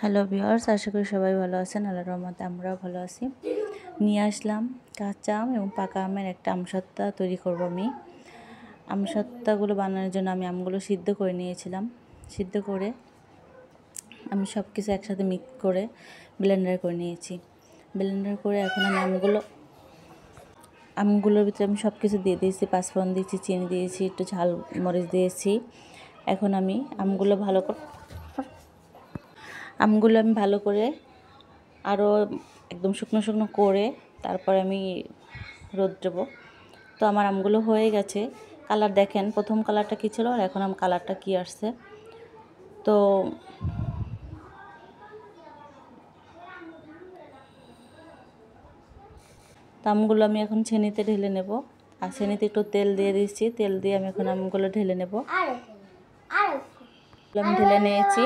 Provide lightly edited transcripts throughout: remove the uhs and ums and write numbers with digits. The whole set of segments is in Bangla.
হ্যালো ভিউয়ার্স, আশা করি সবাই ভালো আছেন। আল্লাহর রহমতে আমরাও ভালো আছি। নিয়ে আসলাম কাঁচা আম এবং পাকা আমের একটা আমসত্ত্বা তৈরি করব আমি। আমসত্ত্বাগুলো বানানোর জন্য আমি আমগুলো সিদ্ধ করে নিয়েছিলাম। সিদ্ধ করে আমি সব কিছু একসাথে মিক্স করে ব্লেন্ডার করে নিয়েছি। ব্লেন্ডার করে এখন আমি আমগুলোর ভিতরে আমি সব কিছু দিয়ে দিয়েছি। পাঁচফোড়ন দিয়েছি, চিনি দিয়েছি, একটু ঝাল মরিচ দিয়েছি। এখন আমি আমগুলো ভালো করে আরও একদম শুকনো শুকনো করে তারপরে আমি রোদ দেবো। তো আমার আমগুলো হয়ে গেছে। কালার দেখেন, প্রথম কালারটা কী ছিল আর এখন কালারটা কী আসছে। তো আমগুলো আমি এখন ছেনিতে ঢেলে নেব। আর ছেনিতে একটু তেল দিয়ে দিচ্ছি। তেল দিয়ে আমি এখন আমগুলো ঢেলে নেব। আমি ঢেলে নিয়েছি।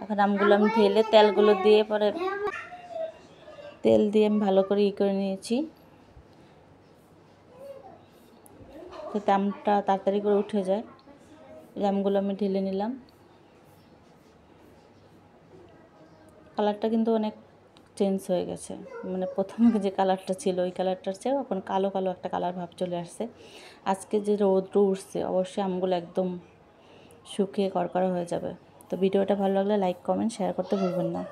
এখন আমগুলো আমি ঢেলে তেলগুলো দিয়ে পরে তেল দিয়ে আমি ভালো করে করে নিয়েছি, যাতে আমটা তাড়াতাড়ি করে উঠে যায়। আমগুলো আমি ঢেলে নিলাম। কালারটা কিন্তু অনেক চেঞ্জ হয়ে গেছে, মানে প্রথমে যে কালারটা ছিল ওই কালারটার চেয়েও এখন কালো কালো একটা কালার ভাব চলে আসছে। আজকে যে রৌদ্র উঠছে অবশ্যই আমগুলো একদম শুকিয়ে করকরা হয়ে যাবে। তো ভিডিওটা ভালো লাগলে লাইক, কমেন্ট, শেয়ার করতে ভুলবেন না।